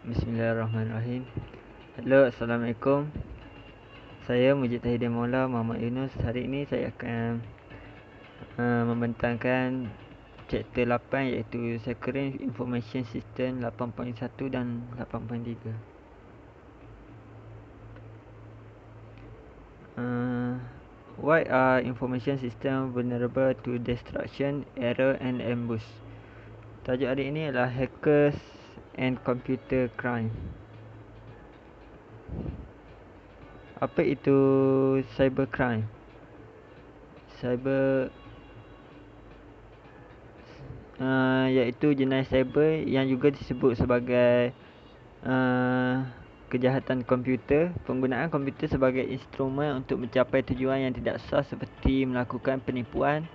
Bismillahirrahmanirrahim. Halo, Assalamualaikum. Saya Mujib Tahidin Maula Muhammad Yunus. Hari ini saya akan membentangkan chapter 8 iaitu Securing Information System 8.1 dan 8.3. Why are information system vulnerable to destruction, error and ambush? Tajuk hari ini adalah Hackers and Computer Crime. Apa itu cybercrime? Iaitu jenayah cyber yang juga disebut sebagai kejahatan komputer. Penggunaan komputer sebagai instrumen untuk mencapai tujuan yang tidak sah seperti melakukan penipuan,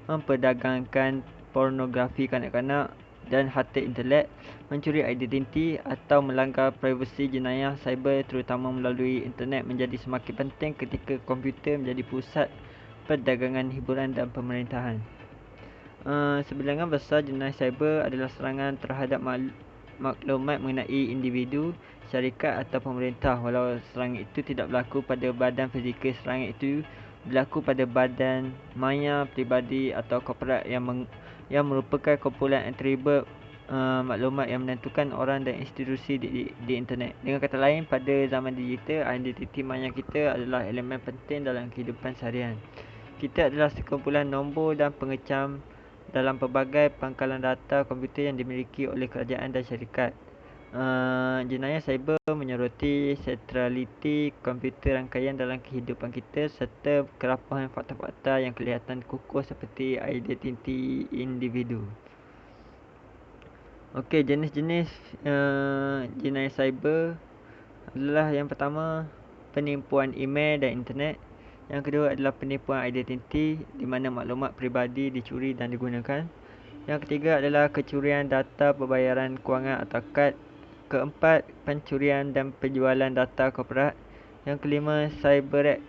memperdagangkan pornografi kanak-kanak dan harta intelek, mencuri identiti atau melanggar privasi. Jenayah cyber terutama melalui internet menjadi semakin penting ketika komputer menjadi pusat perdagangan hiburan dan pemerintahan. Sebilangan besar jenayah cyber adalah serangan terhadap maklumat mengenai individu, syarikat atau pemerintah. Walau serangan itu tidak berlaku pada badan fizikal, serangan itu berlaku pada badan maya, pribadi atau korporat yang merupakan kumpulan atribut maklumat yang menentukan orang dan institusi di internet. Dengan kata lain, pada zaman digital, identiti maya kita adalah elemen penting dalam kehidupan seharian. Kita adalah sekumpulan nombor dan pengecam dalam pelbagai pangkalan data komputer yang dimiliki oleh kerajaan dan syarikat. Jenayah cyber menyoroti sentraliti komputer rangkaian dalam kehidupan kita serta kerapahan fakta-fakta yang kelihatan kukuh seperti identiti individu. Okey, jenis-jenis jenayah cyber adalah yang pertama penipuan email dan internet. Yang kedua adalah penipuan identiti di mana maklumat peribadi dicuri dan digunakan. Yang ketiga adalah kecurian data pembayaran kewangan atau kad. Keempat, pencurian dan penjualan data korporat. Yang kelima, cyber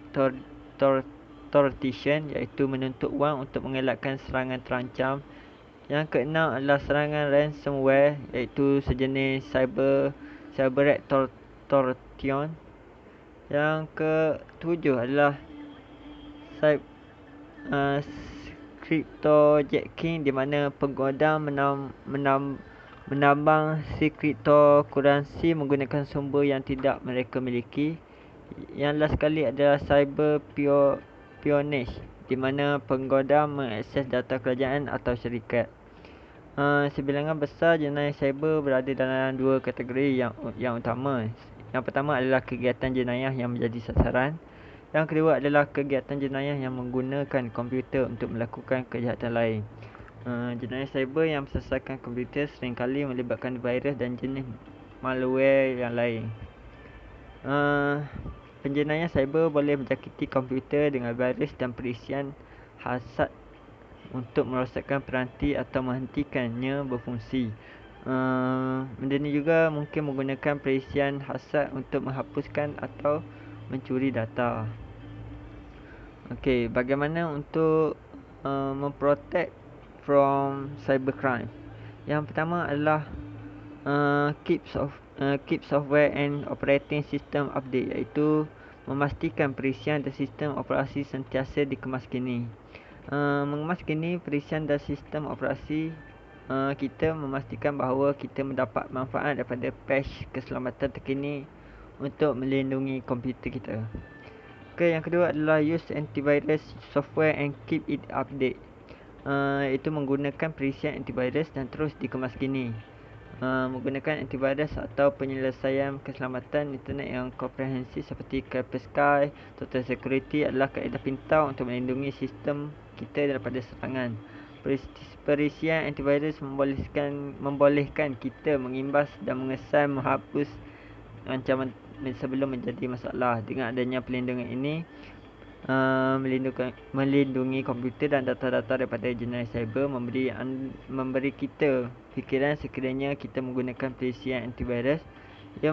extortion iaitu menuntut wang untuk mengelakkan serangan terancam. Yang keenam adalah serangan ransomware iaitu sejenis cyber extortion. Yang ketujuh adalah cryptojacking di mana penggodam menambang cryptocurrency menggunakan sumber yang tidak mereka miliki. Yang last sekali adalah cyber espionage di mana penggodam mengakses data kerajaan atau syarikat. Sebilangan besar jenayah cyber berada dalam dua kategori yang utama. Yang pertama adalah kegiatan jenayah yang menjadi sasaran. Yang kedua adalah kegiatan jenayah yang menggunakan komputer untuk melakukan kejahatan lain. Jenayah cyber yang mensasarkan komputer seringkali melibatkan virus dan jenis malware yang lain. Penjenayah cyber boleh menjangkiti komputer dengan virus dan perisian hasad untuk merosakkan peranti atau menghentikannya berfungsi. Benda ni juga mungkin menggunakan perisian hasad untuk menghapuskan atau mencuri data. Okey, bagaimana untuk memprotect from cybercrime? Yang pertama adalah keep software and operating system update, iaitu memastikan perisian dan sistem operasi sentiasa dikemaskini. Mengemaskini perisian dan sistem operasi kita memastikan bahawa kita mendapat manfaat daripada patch keselamatan terkini untuk melindungi komputer kita. Yang kedua adalah use antivirus software and keep it update. Itu menggunakan perisian antivirus dan terus dikemaskini. Menggunakan antivirus atau penyelesaian keselamatan internet yang komprehensif seperti Kaspersky, Total Security adalah kaedah pintar untuk melindungi sistem kita daripada serangan. Perisian antivirus membolehkan kita mengimbas dan mengesan menghapus ancaman sebelum menjadi masalah. Dengan adanya perlindungan ini melindungi komputer dan data-data daripada jenayah cyber, memberi kita fikiran sekiranya kita menggunakan perisian antivirus. Ia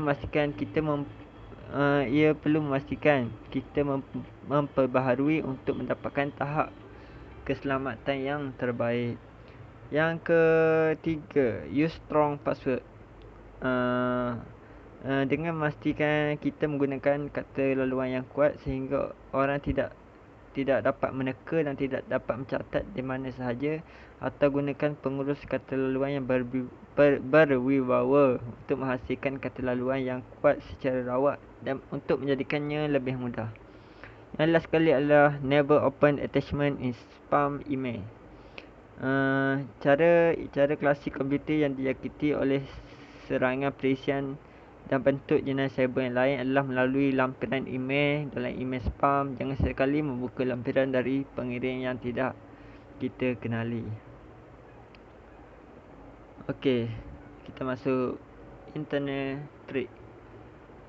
perlu memastikan kita memperbaharui untuk mendapatkan tahap keselamatan yang terbaik. Yang ketiga, use strong password. dengan memastikan kita menggunakan kata laluan yang kuat sehingga orang tidak dapat meneka dan tidak dapat mencatat di mana sahaja, atau gunakan pengurus kata laluan yang berwibawa untuk menghasilkan kata laluan yang kuat secara rawat dan untuk menjadikannya lebih mudah. Yang last sekali adalah never open attachment in spam email. Cara klasik komputer yang dijangkiti oleh serangan perisian dan bentuk jenayah cyber yang lain adalah melalui lampiran email dalam email spam. Jangan sekali membuka lampiran dari pengirim yang tidak kita kenali. Okey, kita masuk internet threat.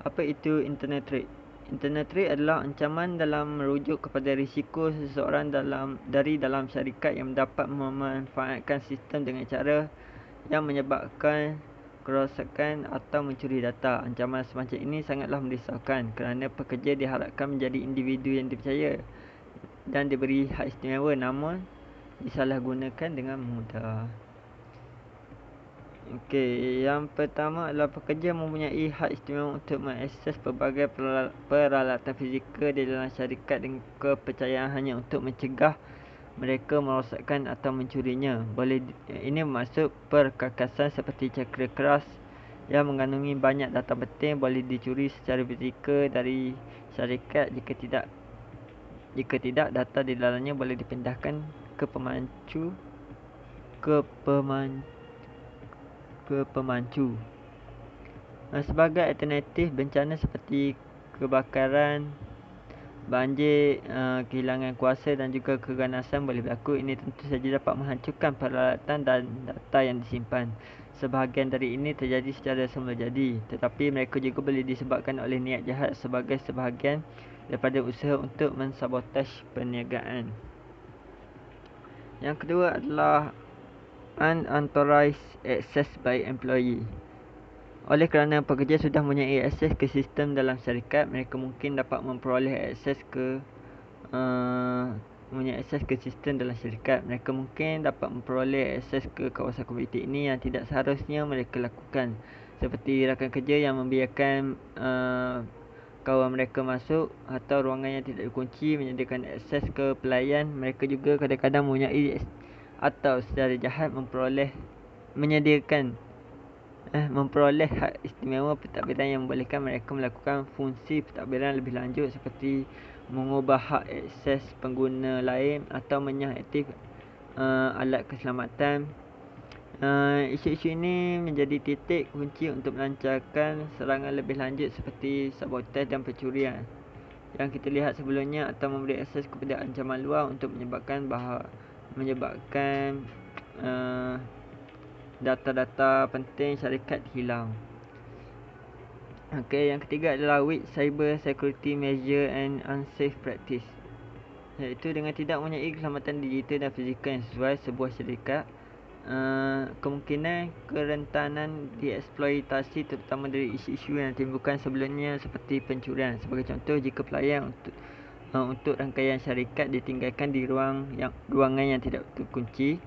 Apa itu internet threat? Internet threat adalah ancaman dalam merujuk kepada risiko seseorang dari dalam syarikat yang dapat memanfaatkan sistem dengan cara yang menyebabkan kerosakan atau mencuri data. Ancaman semacam ini sangatlah merisaukan kerana pekerja diharapkan menjadi individu yang dipercaya dan diberi hak istimewa, namun disalahgunakan dengan mudah. Okey, yang pertama adalah pekerja mempunyai hak istimewa untuk mengakses pelbagai peralatan fizikal di dalam syarikat dengan kepercayaan hanya untuk mencegah mereka merosakkan atau mencurinya. Ini bermaksud perkakasan seperti cakra keras yang mengandungi banyak data penting boleh dicuri secara fizikal dari syarikat. Jika tidak, data di dalamnya boleh dipindahkan ke pemancu. Sebagai alternatif, bencana seperti kebakaran, banjir, kehilangan kuasa dan juga keganasan boleh berlaku. Ini tentu saja dapat menghancurkan peralatan dan data yang disimpan. Sebahagian dari ini terjadi secara semulajadi, tetapi mereka juga boleh disebabkan oleh niat jahat sebagai sebahagian daripada usaha untuk mensabotaj perniagaan. Yang kedua adalah unauthorized access by employee. Oleh kerana pekerja sudah mempunyai akses ke sistem dalam syarikat, mereka mungkin dapat memperoleh akses ke sistem dalam syarikat. Mereka mungkin dapat memperoleh akses ke kawasan komputer ini yang tidak seharusnya mereka lakukan, seperti rakan kerja yang membiarkan kawan mereka masuk atau ruangan yang tidak dikunci, menyediakan akses ke pelayan. Mereka juga kadang-kadang mempunyai atau secara jahat memperoleh hak istimewa pentadbiran yang membolehkan mereka melakukan fungsi pentadbiran lebih lanjut, seperti mengubah hak akses pengguna lain atau menyah aktif alat keselamatan. Isu-isu ini menjadi titik kunci untuk melancarkan serangan lebih lanjut seperti sabotaj dan pencurian yang kita lihat sebelumnya, atau memberi akses kepada ancaman luar untuk menyebabkan data-data penting syarikat hilang. Okey, yang ketiga adalah weak cyber security measure and unsafe practice, iaitu dengan tidak mempunyai keselamatan digital dan fizikal yang sesuai, sebuah syarikat kemungkinan kerentanan dieksploitasi, terutama dari isu-isu yang ditimbulkan sebelumnya seperti pencurian. Sebagai contoh, jika pelayan untuk rangkaian syarikat ditinggalkan di ruangan yang tidak terkunci,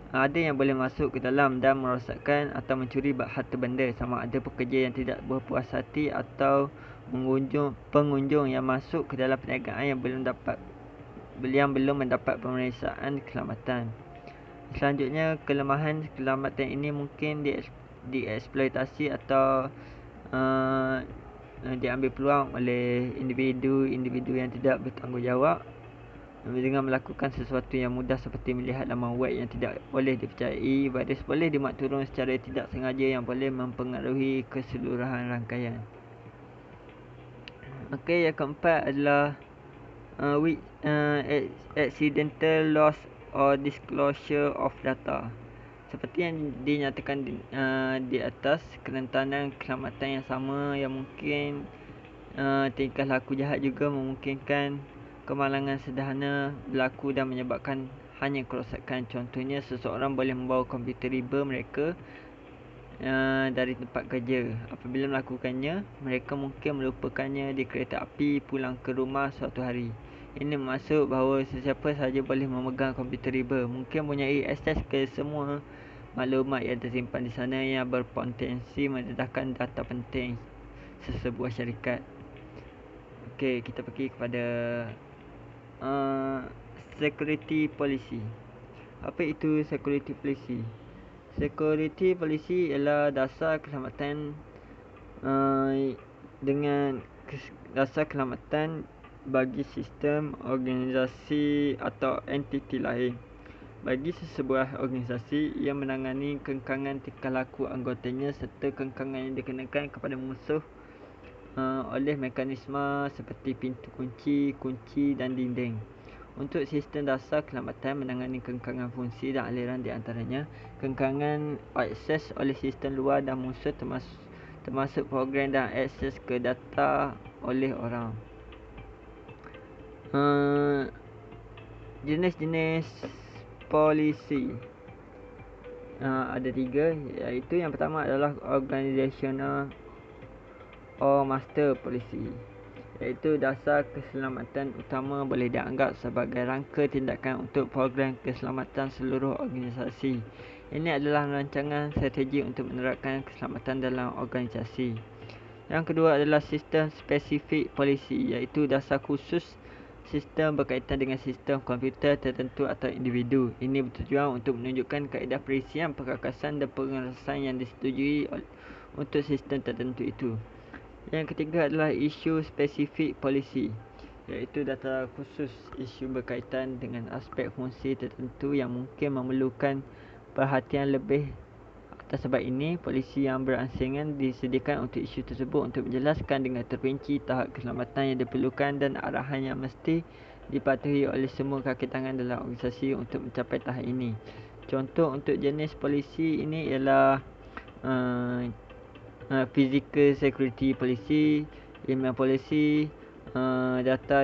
ada yang boleh masuk ke dalam dan merosakkan atau mencuri harta benda, sama ada pekerja yang tidak berpuas hati atau pengunjung yang masuk ke dalam perniagaan yang belum mendapat pemeriksaan keselamatan. Selanjutnya, kelemahan keselamatan ini mungkin dieksploitasi atau diambil peluang oleh individu yang tidak bertanggungjawab dengan melakukan sesuatu yang mudah seperti melihat laman web yang tidak boleh dipercayai. Virus boleh dimuat turun secara tidak sengaja yang boleh mempengaruhi keseluruhan rangkaian. Okey, yang keempat adalah accidental loss or disclosure of data. Seperti yang dinyatakan di atas, kerentanan keselamatan yang sama yang mungkin tingkah laku jahat juga memungkinkan kemalangan sederhana berlaku dan menyebabkan hanya kerosakan. Contohnya, seseorang boleh membawa komputer riba mereka dari tempat kerja. Apabila melakukannya, mereka mungkin melupakannya di kereta api pulang ke rumah suatu hari. Ini bermaksud bahawa sesiapa sahaja boleh memegang komputer riba, mungkin mempunyai akses ke semua maklumat yang tersimpan di sana yang berpotensi mendedahkan data penting sesebuah syarikat. Okey, kita pergi kepada security policy. Apa itu security policy? Security policy ialah dasar keselamatan dengan dasar keselamatan bagi sistem, organisasi atau entiti lain. Bagi sesebuah organisasi, ia menangani kengkangan tingkah laku anggotanya serta kengkangan yang dikenakan kepada musuh oleh mekanisme seperti pintu kunci dan dinding. Untuk sistem dasar keselamatan menangani kengkangan fungsi dan aliran di antaranya kengkangan akses oleh sistem luar dan musuh termasuk program dan akses ke data oleh orang. Jenis-jenis polisi ada 3, iaitu yang pertama adalah organizational or master policy, iaitu dasar keselamatan utama boleh dianggap sebagai rangka tindakan untuk program keselamatan seluruh organisasi. Ini adalah rancangan strategi untuk menerapkan keselamatan dalam organisasi. Yang kedua adalah sistem spesifik polisi, iaitu dasar khusus sistem berkaitan dengan sistem komputer tertentu atau individu. Ini bertujuan untuk menunjukkan kaedah perisian, perkakasan dan pengerasan yang disetujui untuk sistem tertentu itu. Yang ketiga adalah isu spesifik polisi, iaitu data khusus isu berkaitan dengan aspek fungsi tertentu yang mungkin memerlukan perhatian lebih. Atas sebab ini, polisi yang berangsingan disediakan untuk isu tersebut untuk menjelaskan dengan terperinci tahap keselamatan yang diperlukan dan arahan yang mesti dipatuhi oleh semua kaki tangan dalam organisasi untuk mencapai tahap ini. Contoh untuk jenis polisi ini ialah physical security policy, email policy, data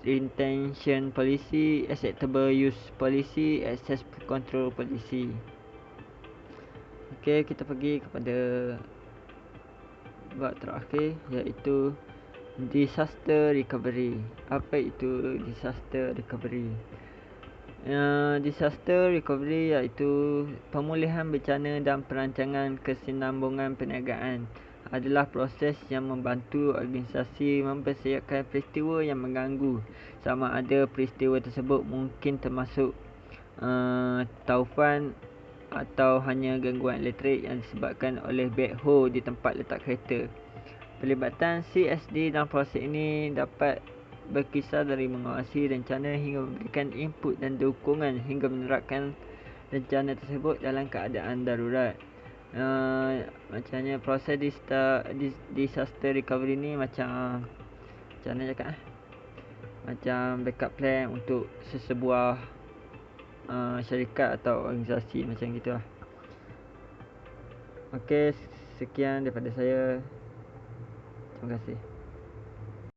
retention policy, acceptable use policy, access control policy. Okey, kita pergi kepada bab terakhir, iaitu disaster recovery. Apa itu disaster recovery? Disaster recovery iaitu pemulihan bencana dan perancangan kesinambungan perniagaan adalah proses yang membantu organisasi mempersiapkan peristiwa yang mengganggu, sama ada peristiwa tersebut mungkin termasuk taufan atau hanya gangguan elektrik yang disebabkan oleh backhoe di tempat letak kereta. Pelibatan CSD dalam proses ini dapat berkisar dari mengawasi rencana hingga memberikan input dan dukungan hingga menerapkan rencana tersebut dalam keadaan darurat. Macamnya proses disaster recovery ni macam mana cakap macam backup plan untuk sesebuah syarikat atau organisasi macam gitulah. Okey, sekian daripada saya. Terima kasih.